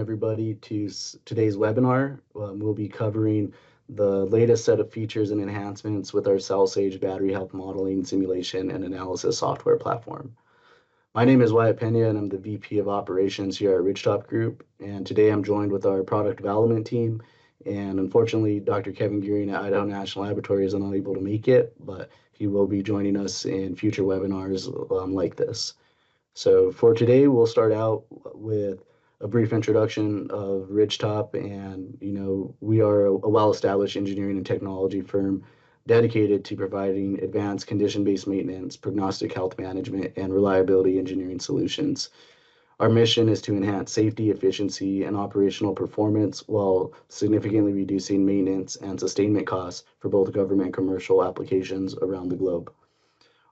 everybody to today's webinar. We'll be covering the latest set of features and enhancements with our CellSage battery health modeling, simulation, and analysis software platform. My name is Wyatt Pena, and I'm the VP of Operations here at Ridgetop Group. And today I'm joined with our product development team. And unfortunately, Dr. Kevin Gearing at Idaho National Laboratory is unable to make it, but he will be joining us in future webinars like this. So for today, we'll start out with a brief introduction of Ridgetop, and we are a well-established engineering and technology firm dedicated to providing advanced condition-based maintenance, prognostic health management, and reliability engineering solutions. Our mission is to enhance safety, efficiency, and operational performance while significantly reducing maintenance and sustainment costs for both government and commercial applications around the globe.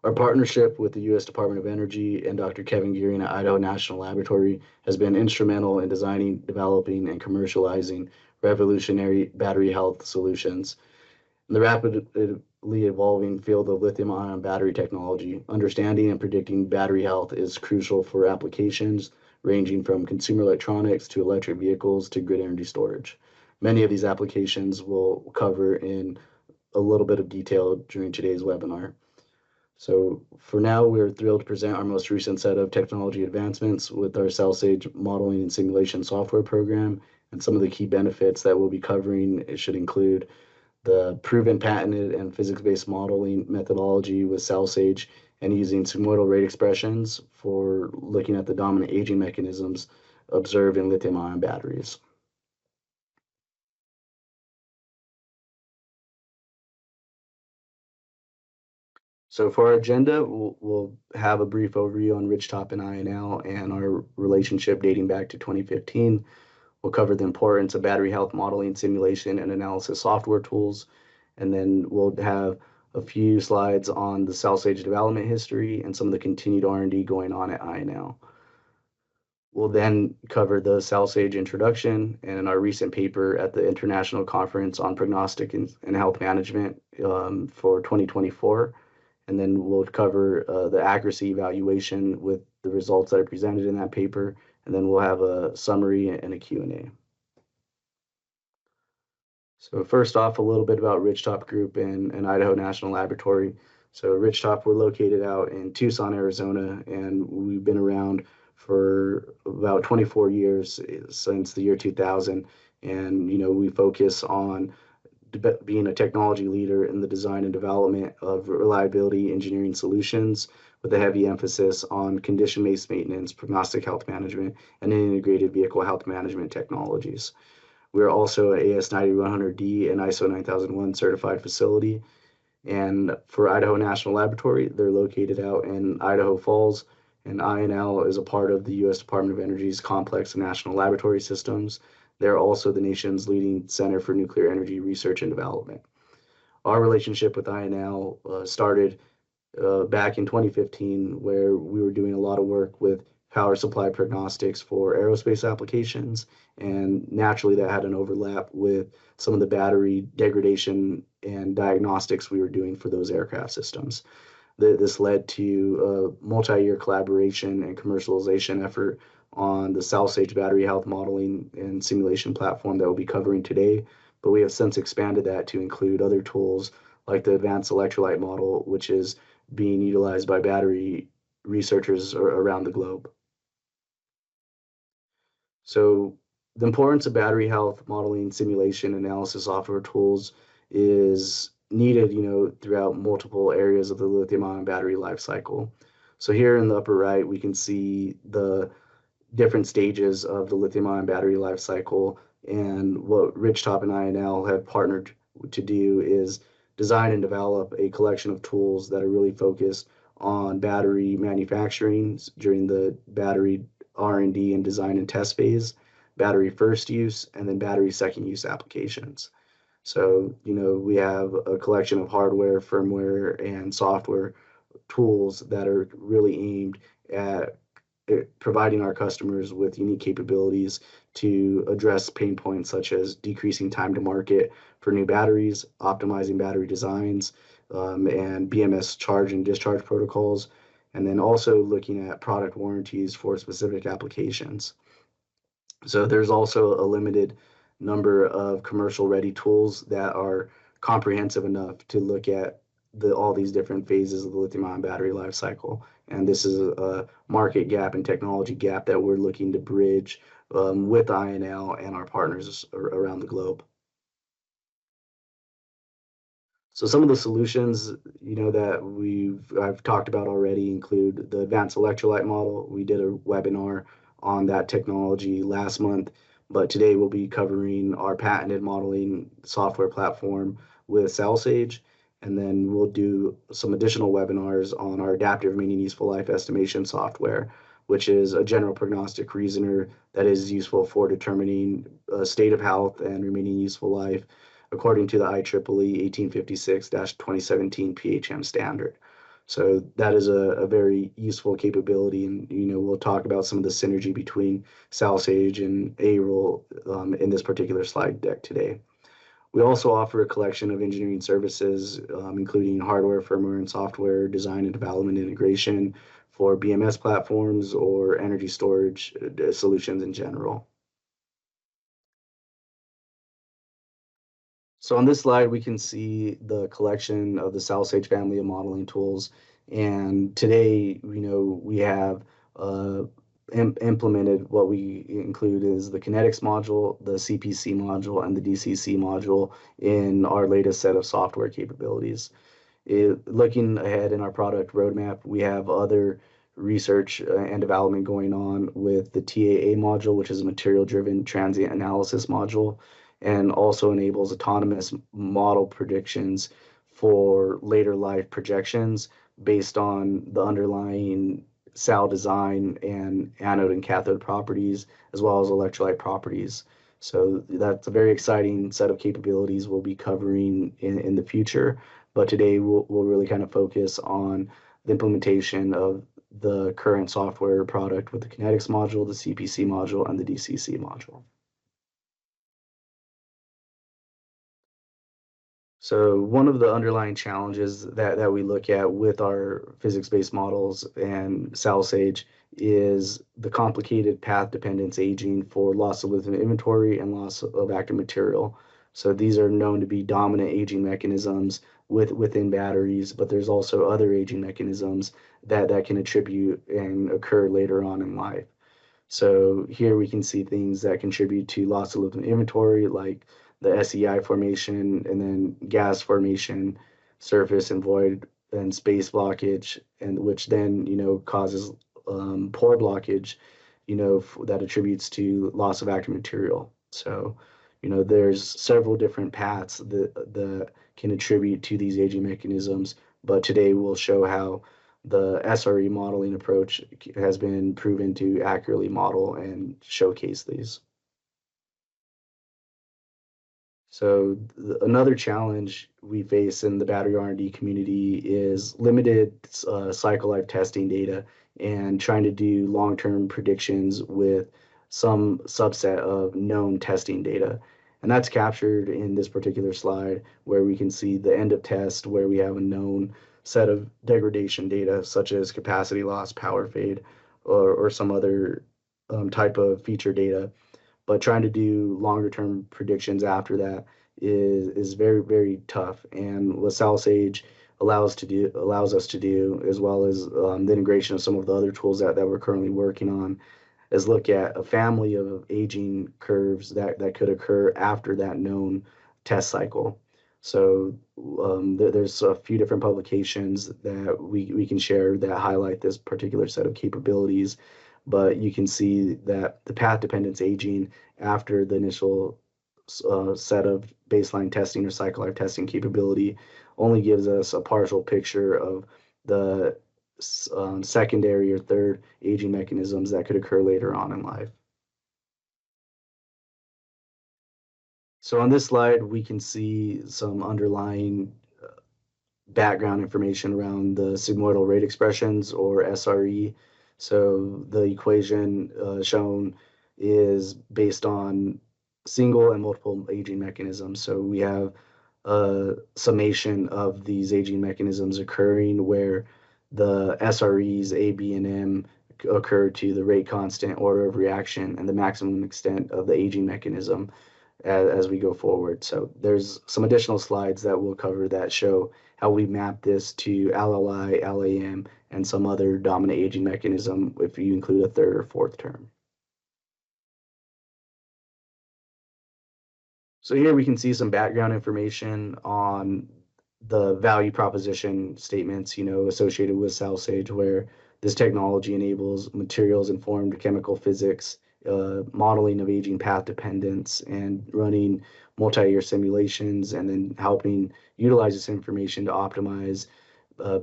Our partnership with the U.S. Department of Energy and Dr. Kevin Gearing at Idaho National Laboratory has been instrumental in designing, developing, and commercializing revolutionary battery health solutions. In the rapidly evolving field of lithium-ion battery technology, understanding and predicting battery health is crucial for applications ranging from consumer electronics to electric vehicles to grid energy storage. Many of these applications we'll cover in a little bit of detail during today's webinar. So for now, we're thrilled to present our most recent set of technology advancements with our CellSage modeling and simulation software program. And some of the key benefits that we'll be covering should include the proven patented and physics-based modeling methodology with CellSage and using sigmoidal rate expressions for looking at the dominant aging mechanisms observed in lithium-ion batteries. So for our agenda, we'll have a brief overview on Ridgetop and INL and our relationship dating back to 2015. We'll cover the importance of battery health modeling, simulation, and analysis software tools. And then we'll have a few slides on the CellSage development history and some of the continued R&D going on at INL. We'll then cover the CellSage introduction and our recent paper at the International Conference on Prognostic and Health Management for 2024. And then we'll cover the accuracy evaluation with the results that are presented in that paper. And then we'll have a summary and a Q&A. So first off, a little bit about Ridgetop Group and Idaho National Laboratory. So Ridgetop, we're located out in Tucson, Arizona, and we've been around for about 24 years since the year 2000. And, we focus on being a technology leader in the design and development of reliability engineering solutions with a heavy emphasis on condition-based maintenance, prognostic health management, and integrated vehicle health management technologies. We're also an AS9100D and ISO 9001 certified facility. And for Idaho National Laboratory, they're located out in Idaho Falls, and INL is a part of the U.S. Department of Energy's complex of national laboratory systems. They're also the nation's leading center for nuclear energy research and development. Our relationship with INL started back in 2015, where we were doing a lot of work with power supply prognostics for aerospace applications, and naturally that had an overlap with some of the battery degradation and diagnostics we were doing for those aircraft systems. This led to a multi-year collaboration and commercialization effort on the CellSage battery health modeling and simulation platform that we'll be covering today, but we have since expanded that to include other tools like the advanced electrolyte model, which is being utilized by battery researchers around the globe. So the importance of battery health modeling, simulation, analysis software tools is needed, throughout multiple areas of the lithium-ion battery life cycle. So here in the upper right, we can see the different stages of the lithium-ion battery life cycle, and what Ridgetop and INL have partnered to do is design and develop a collection of tools that are really focused on battery manufacturing during the battery R&D and design and test phase, battery first use, and then battery second use applications. So, we have a collection of hardware, firmware, and software tools that are really aimed at providing our customers with unique capabilities to address pain points such as decreasing time to market for new batteries, optimizing battery designs, and BMS charge and discharge protocols, and then also looking at product warranties for specific applications. So there's also a limited number of commercial ready tools that are comprehensive enough to look at all these different phases of the lithium ion battery life cycle. And this is a market gap and technology gap that we're looking to bridge with INL and our partners around the globe. So some of the solutions, that I've talked about already include the advanced electrolyte model. We did a webinar on that technology last month, but today we'll be covering our patented modeling software platform with CellSage, and then we'll do some additional webinars on our adaptive remaining useful life estimation software, which is a general prognostic reasoner that is useful for determining state of health and remaining useful life according to the IEEE 1856-2017 PHM standard. So that is a very useful capability, and we'll talk about some of the synergy between CellSage and A-Roll in this particular slide deck today. We also offer a collection of engineering services, including hardware, firmware, and software design and development integration for BMS platforms or energy storage solutions in general. So on this slide, we can see the collection of the CellSage family of modeling tools. And today, we have implemented what we include is the kinetics module, the CPC module, and the DCC module in our latest set of software capabilities. Looking ahead in our product roadmap, we have other research and development going on with the TAA module, which is a material-driven transient analysis module, and also enables autonomous model predictions for later life projections based on the underlying cell design and anode and cathode properties, as well as electrolyte properties. So that's a very exciting set of capabilities we'll be covering in the future. But today we'll really kind of focus on the implementation of the current software product with the kinetics module, the CPC module, and the DCC module. So one of the underlying challenges that we look at with our physics-based models and CellSage is the complicated path dependence aging for loss of lithium inventory and loss of active material. So these are known to be dominant aging mechanisms within batteries, but there's also other aging mechanisms that can attribute and occur later on in life. So here we can see things that contribute to loss of lithium inventory, like the SEI formation and then gas formation, surface and void and space blockage, and which then, causes pore blockage, that attributes to loss of active material. So, there's several different paths that can attribute to these aging mechanisms, but today we'll show how the SRE modeling approach has been proven to accurately model and showcase these. So another challenge we face in the battery R&D community is limited cycle life testing data and trying to do long-term predictions with some subset of known testing data. And that's captured in this particular slide where we can see the end of test where we have a known set of degradation data such as capacity loss, power fade, or some other type of feature data, but trying to do longer term predictions after that is very, very tough. And what CellSage allows us to do, as well as the integration of some of the other tools that we're currently working on, is look at a family of aging curves that could occur after that known test cycle. So there's a few different publications that we can share that highlight this particular set of capabilities, but you can see that the path dependence aging after the initial set of baseline testing or cycle life testing capability only gives us a partial picture of the secondary or third aging mechanisms that could occur later on in life. So on this slide, we can see some underlying background information around the sigmoidal rate expressions, or SRE. So the equation shown is based on single and multiple aging mechanisms. So we have a summation of these aging mechanisms occurring where the SREs A, B, and M occur to the rate constant, order of reaction, and the maximum extent of the aging mechanism as we go forward. So there's some additional slides that we'll cover that show how we map this to LLI, LAM, and some other dominant aging mechanism if you include a third or fourth term. So here we can see some background information on the value proposition statements, associated with CellSage, where this technology enables materials-informed chemical physics, modeling of aging path dependence, and running multi-year simulations, and then helping utilize this information to optimize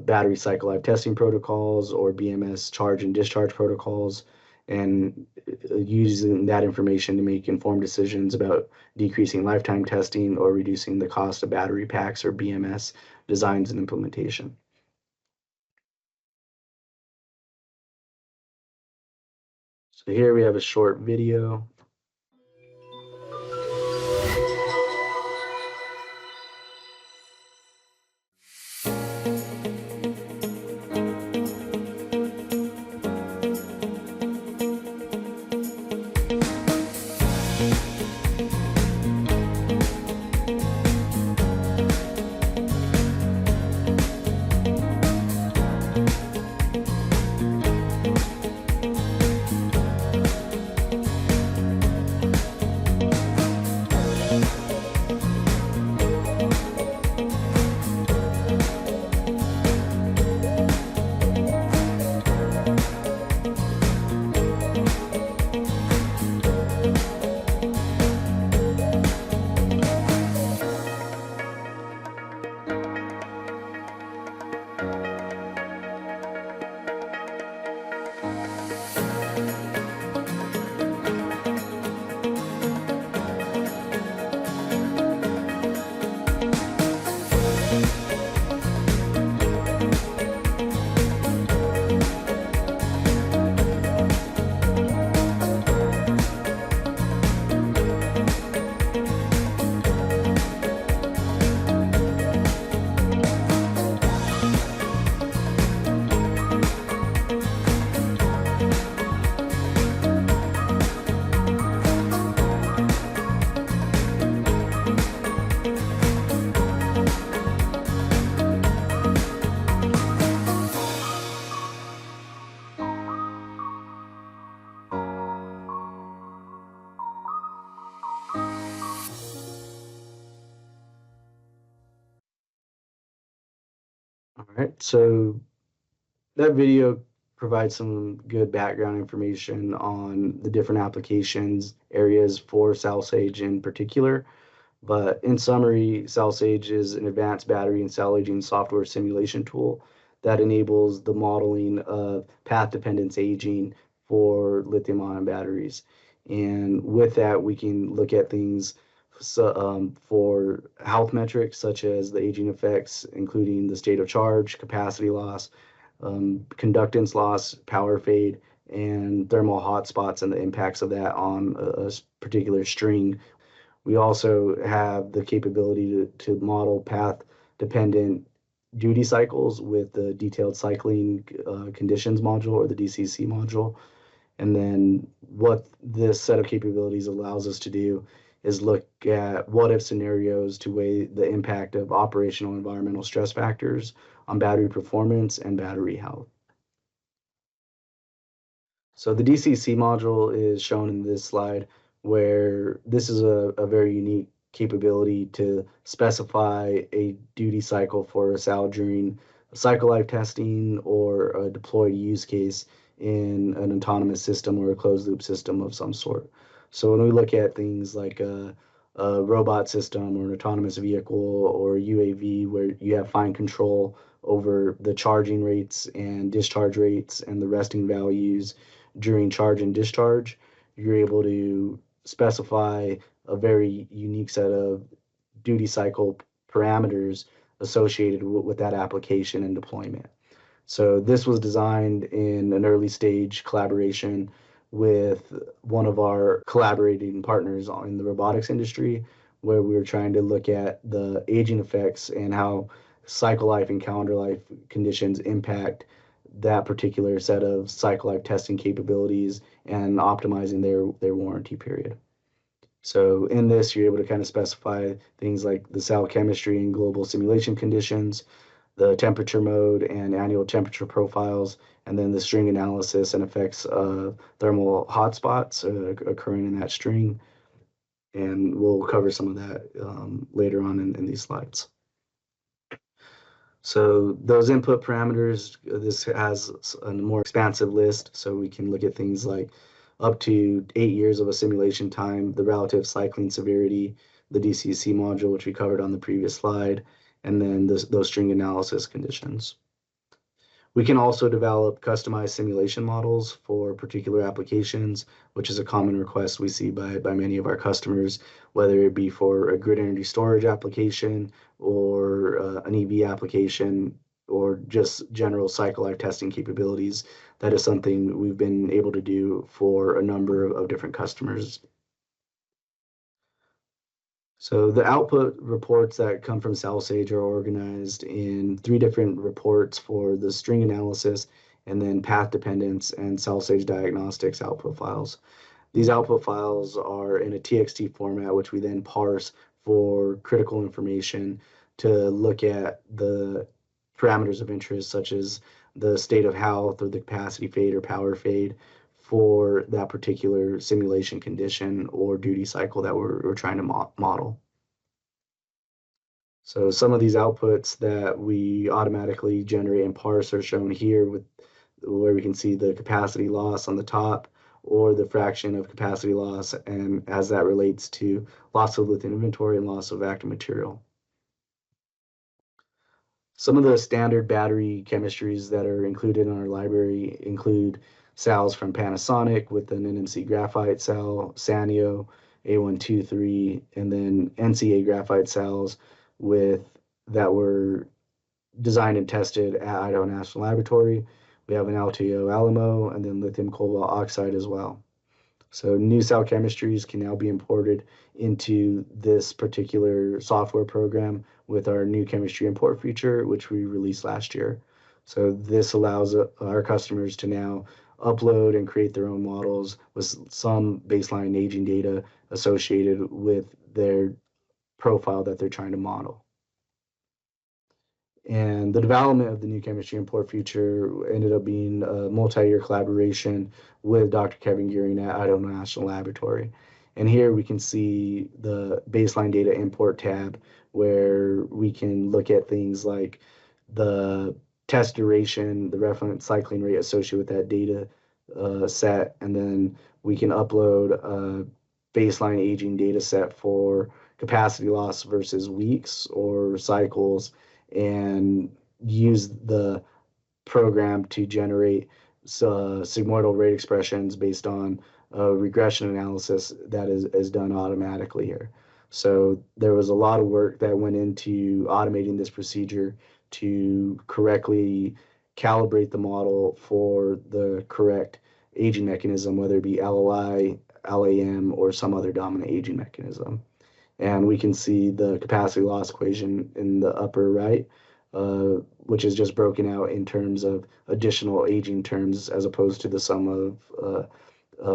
battery cycle life testing protocols or BMS charge and discharge protocols, and using that information to make informed decisions about decreasing lifetime testing or reducing the cost of battery packs or BMS designs and implementation. So here we have a short video. All right, so that video provides some good background information on the different applications areas for CellSage in particular. But in summary, CellSage is an advanced battery and cell aging software simulation tool that enables the modeling of path dependence aging for lithium-ion batteries. And with that, we can look at things for health metrics such as the aging effects, including the state of charge, capacity loss, conductance loss, power fade, and thermal hotspots and the impacts of that on a particular string. We also have the capability to model path-dependent duty cycles with the detailed cycling conditions module, or the DCC module. And then what this set of capabilities allows us to do is look at what-if scenarios to weigh the impact of operational environmental stress factors on battery performance and battery health. So the DCC module is shown in this slide, where this is a very unique capability to specify a duty cycle for a cell during cycle life testing or a deployed use case in an autonomous system or a closed loop system of some sort. So when we look at things like a robot system or an autonomous vehicle or UAV, where you have fine control over the charging rates and discharge rates and the resting values during charge and discharge, you're able to specify a very unique set of duty cycle parameters associated with that application and deployment. So this was designed in an early stage collaboration with one of our collaborating partners in the robotics industry, where we were trying to look at the aging effects and how cycle life and calendar life conditions impact that particular set of cycle life testing capabilities and optimizing their warranty period. So in this, you're able to kind of specify things like the cell chemistry and global simulation conditions, the temperature mode and annual temperature profiles, and then the string analysis and effects of thermal hotspots occurring in that string. And we'll cover some of that later on in these slides. So those input parameters, this has a more expansive list, so we can look at things like up to 8 years of a simulation time, the relative cycling severity, the DCC module, which we covered on the previous slide, and then those string analysis conditions. We can also develop customized simulation models for particular applications, which is a common request we see by many of our customers, whether it be for a grid energy storage application or an EV application or just general cycle life testing capabilities. That is something we've been able to do for a number of different customers. So the output reports that come from CellSage are organized in 3 different reports for the string analysis and then path dependence and CellSage diagnostics output files. These output files are in a TXT format, which we then parse for critical information to look at the parameters of interest, such as the state of health or the capacity fade or power fade for that particular simulation condition or duty cycle that we're trying to model. So some of these outputs that we automatically generate and parse are shown here, with where we can see the capacity loss on the top or the fraction of capacity loss, and as that relates to loss of lithium inventory and loss of active material. Some of the standard battery chemistries that are included in our library include cells from Panasonic with an NMC graphite cell, Sanyo A123, and then NCA graphite cells that were designed and tested at Idaho National Laboratory. We have an Alto Alamo and then lithium cobalt oxide as well. So new cell chemistries can now be imported into this particular software program with our new chemistry import feature, which we released last year. So this allows our customers to now upload and create their own models with some baseline aging data associated with their profile that they're trying to model. And the development of the new chemistry import feature ended up being a multi-year collaboration with Dr. Kevin Gearing at Idaho National Laboratory. And here we can see the baseline data import tab, where we can look at things like the test duration, the reference cycling rate associated with that data set, and then we can upload a baseline aging data set for capacity loss versus weeks or cycles, and use the program to generate sigmoidal rate expressions based on a regression analysis that is done automatically here. So there was a lot of work that went into automating this procedure to correctly calibrate the model for the correct aging mechanism, whether it be LLI, LAM, or some other dominant aging mechanism. And we can see the capacity loss equation in the upper right, which is just broken out in terms of additional aging terms as opposed to the sum of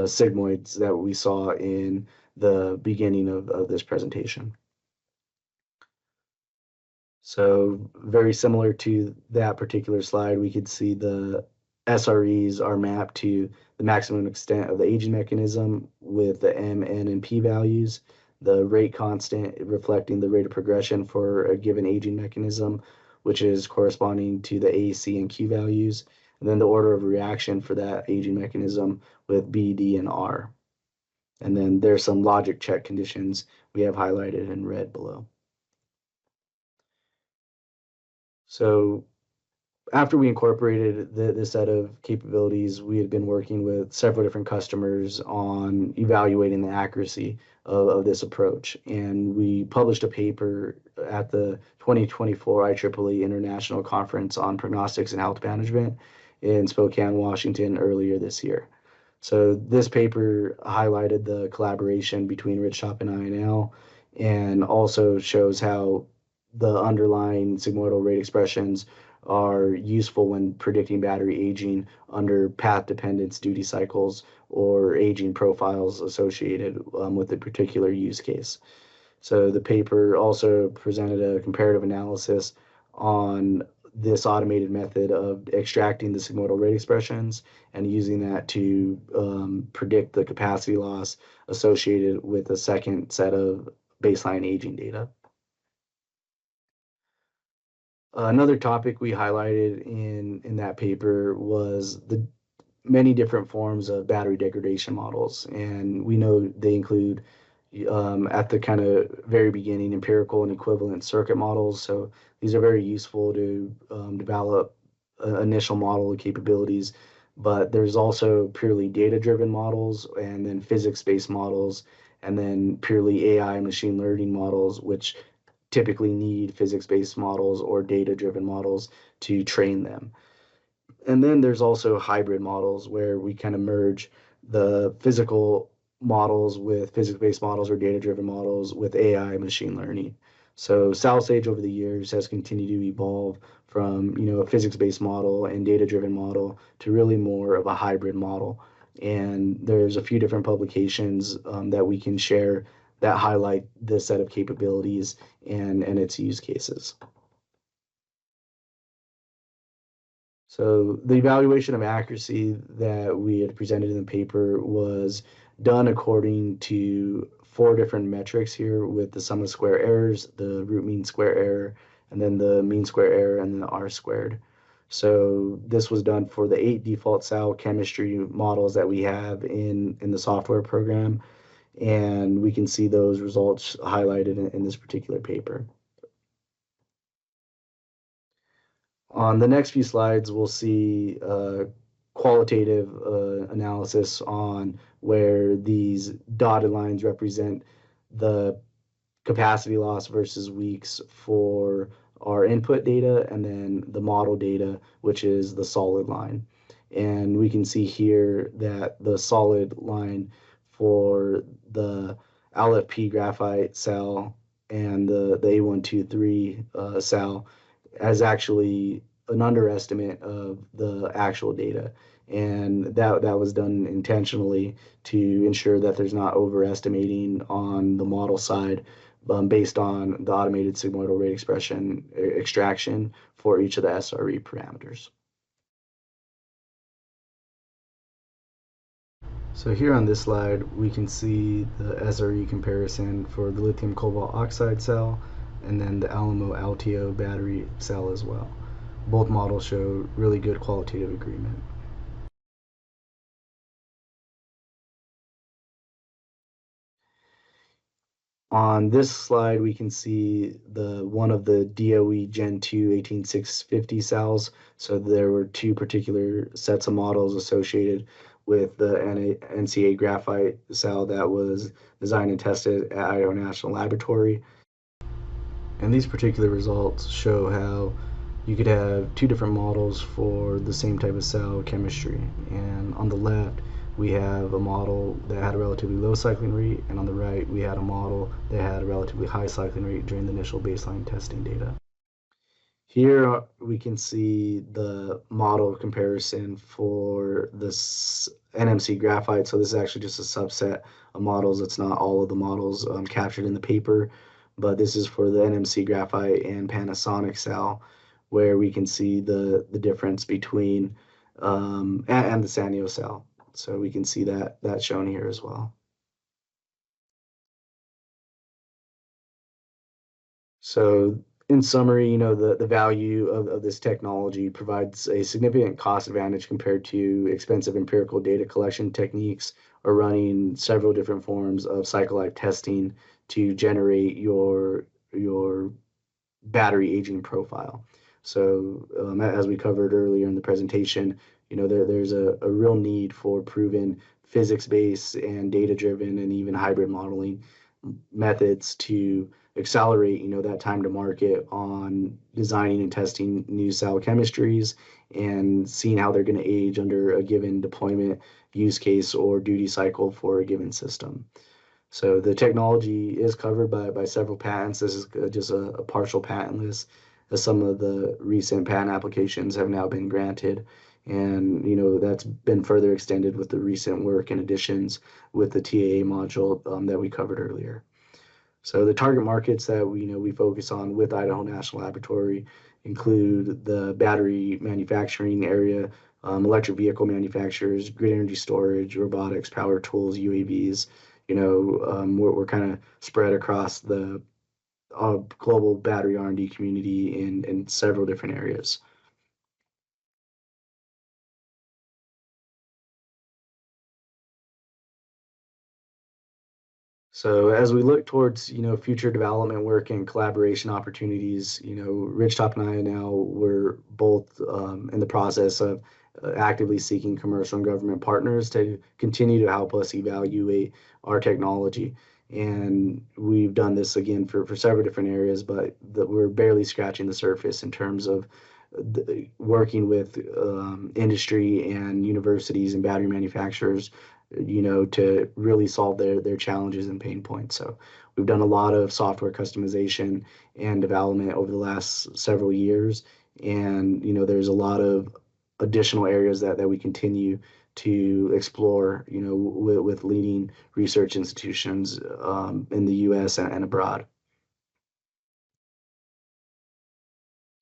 sigmoids that we saw in the beginning of this presentation. So very similar to that particular slide, we could see the SREs are mapped to the maximum extent of the aging mechanism with the M, N, and P values, the rate constant reflecting the rate of progression for a given aging mechanism, which is corresponding to the A, C, and Q values, and then the order of reaction for that aging mechanism with B, D, and R. And then there's some logic check conditions we have highlighted in red below. So after we incorporated this set of capabilities, we had been working with several different customers on evaluating the accuracy of this approach. And we published a paper at the 2024 IEEE International Conference on Prognostics and Health Management in Spokane, Washington earlier this year. So this paper highlighted the collaboration between Ridgetop and INL, and also shows how the underlying sigmoidal rate expressions are useful when predicting battery aging under path dependence duty cycles or aging profiles associated with a particular use case. So the paper also presented a comparative analysis on this automated method of extracting the sigmoidal rate expressions and using that to predict the capacity loss associated with a second set of baseline aging data. Another topic we highlighted in that paper was the many different forms of battery degradation models, and we know they include at the kind of very beginning empirical and equivalent circuit models. So these are very useful to develop initial model capabilities. But there's also purely data-driven models, and then physics-based models, and then purely AI machine learning models, which typically need physics-based models or data-driven models to train them. And then there's also hybrid models where we kind of merge the physical models with physics-based models or data-driven models with AI machine learning. So CellSage over the years has continued to evolve from, a physics-based model and data-driven model to really more of a hybrid model. And there's a few different publications that we can share that highlight this set of capabilities and its use cases. So the evaluation of accuracy that we had presented in the paper was done according to four different metrics here with the sum of square errors, the root mean square error, and then the mean square error, and then the R squared. So this was done for the 8 default cell chemistry models that we have in the software program, and we can see those results highlighted in this particular paper. On the next few slides, we'll see qualitative analysis on where these dotted lines represent the capacity loss versus weeks for our input data, and then the model data, which is the solid line. And we can see here that the solid line for the LFP graphite cell and the A123 cell as actually an underestimate of the actual data. And that was done intentionally to ensure that there's not overestimating on the model side based on the automated sigmoidal rate expression extraction for each of the SRE parameters. So here on this slide, we can see the SRE comparison for the lithium cobalt oxide cell and then the Alamo Altio battery cell as well. Both models show really good qualitative agreement. On this slide, we can see one of the DOE Gen 2 18650 cells. So there were two particular sets of models associated with the NCA graphite cell that was designed and tested at Idaho National Laboratory. And these particular results show how you could have two different models for the same type of cell chemistry. And on the left, we have a model that had a relatively low cycling rate, and on the right, we had a model that had a relatively high cycling rate during the initial baseline testing data. Here we can see the model comparison for this NMC graphite. So this is actually just a subset of models. It's not all of the models captured in the paper, but this is for the NMC graphite and Panasonic cell, where we can see the difference between and the Sanyo cell. So we can see that shown here as well. So in summary, the value of this technology provides a significant cost advantage compared to expensive empirical data collection techniques or running several different forms of cycle life testing to generate your battery aging profile. So as we covered earlier in the presentation, there's a real need for proven physics-based and data-driven and even hybrid modeling methods to accelerate, that time to market on designing and testing new cell chemistries and seeing how they're going to age under a given deployment use case or duty cycle for a given system. So the technology is covered by several patents. This is just a partial patent list. as some of the recent patent applications have now been granted. And, that's been further extended with the recent work and additions with the TAA module that we covered earlier. So the target markets that we focus on with Idaho National Laboratory include the battery manufacturing area, electric vehicle manufacturers, grid energy storage, robotics, power tools, UAVs. We're kind of spread across the global battery R&D community in several different areas. So as we look towards, future development work and collaboration opportunities, Top and I now we're both in the process of actively seeking commercial and government partners to continue to help us evaluate our technology. And we've done this again for several different areas, but we're barely scratching the surface in terms of working with industry and universities and battery manufacturers, to really solve their challenges and pain points. So we've done a lot of software customization and development over the last several years. And, there's a lot of additional areas that we continue to explore, with leading research institutions in the US and abroad.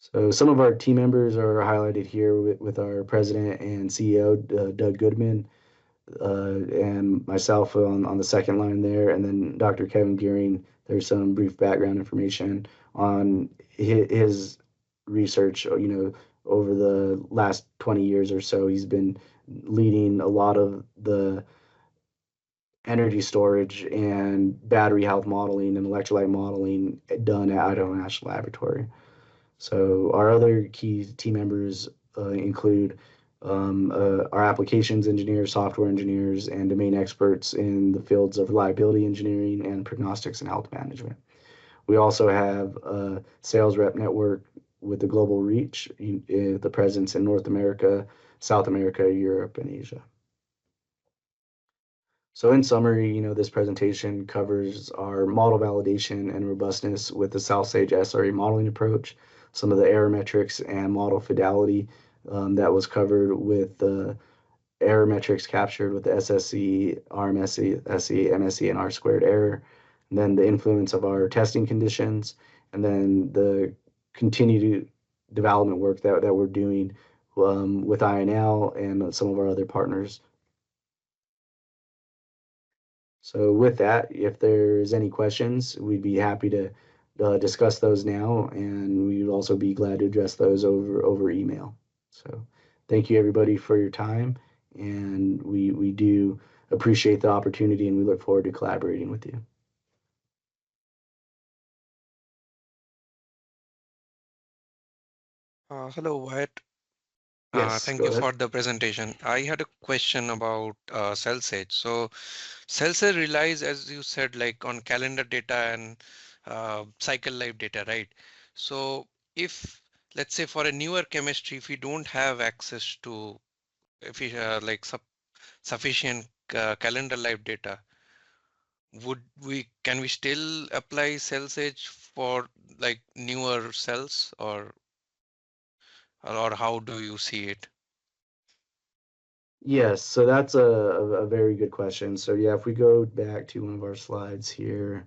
So some of our team members are highlighted here with our president and CEO, Doug Goodman, and myself on the second line there, and then Dr. Kevin Gearing. There's some brief background information on his research. Over the last 20 years or so, he's been leading a lot of the energy storage and battery health modeling and electrolyte modeling done at Idaho National Laboratory. So our other key team members include our applications engineers, software engineers, and domain experts in the fields of reliability engineering and prognostics and health management. We also have a sales rep network with the global reach, the presence in North America, South America, Europe, and Asia. So in summary, this presentation covers our model validation and robustness with the CellSage SRE modeling approach, some of the error metrics and model fidelity that was covered with the error metrics captured with the SSE, RMSE, SE, MSE, and R squared error, and then the influence of our testing conditions, and then the continued development work that we're doing with INL and some of our other partners. So with that, if there's any questions, we'd be happy to discuss those now, and we would also be glad to address those over email. So thank you everybody for your time, and we do appreciate the opportunity, and we look forward to collaborating with you. Hello, Wyatt. Yes, Thank go you ahead. for the presentation. I had a question about CellSage. So, CellSage relies, as you said, like on calendar data and cycle life data, right? So, if let's say for a newer chemistry, if we don't have access to, if we like sufficient calendar life data, can we still apply CellSage for like newer cells, or how do you see it? Yes, so that's a very good question. So yeah, if we go back to one of our slides here,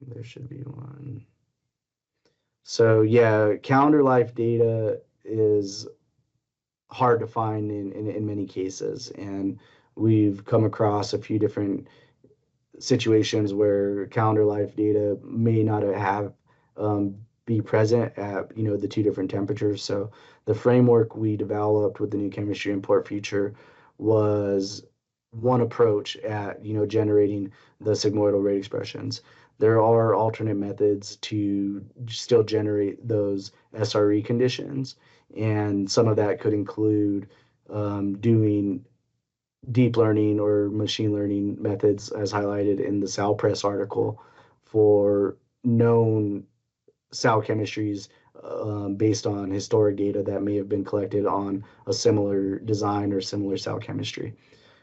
there should be one. So yeah, calendar life data is hard to find in many cases. And we've come across a few different situations where calendar life data may not have be present at the two different temperatures. So the framework we developed with the new chemistry import feature was one approach at generating the sigmoidal rate expressions. There are alternate methods to still generate those SRE conditions, and some of that could include doing deep learning or machine learning methods, as highlighted in the SalPress article, for known cell chemistries based on historic data that may have been collected on a similar design or similar cell chemistry.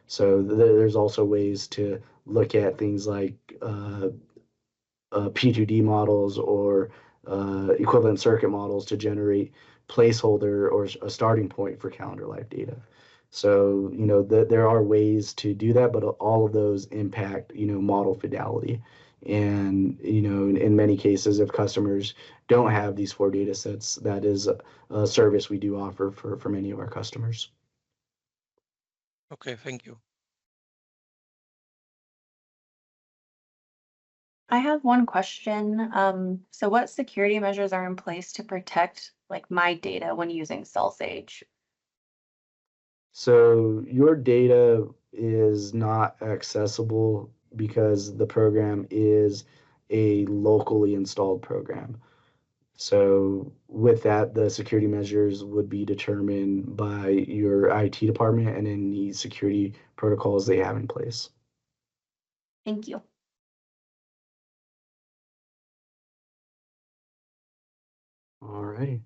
So there's also ways to look at things like P2D models or equivalent circuit models to generate placeholder or a starting point for calendar life data. So, there are ways to do that, but all of those impact, model fidelity. And, in many cases, if customers don't have these four data sets, that is a service we do offer for many of our customers. Okay, thank you. I have one question. So what security measures are in place to protect like my data when using CellSage? So your data is not accessible because the program is a locally installed program. So with that, the security measures would be determined by your IT department and any security protocols they have in place. Thank you. All right.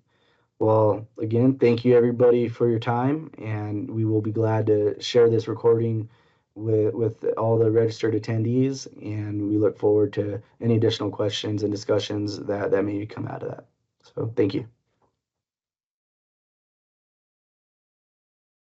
Well, again, thank you everybody for your time, and we will be glad to share this recording with all the registered attendees, and we look forward to any additional questions and discussions that may come out of that. So thank you.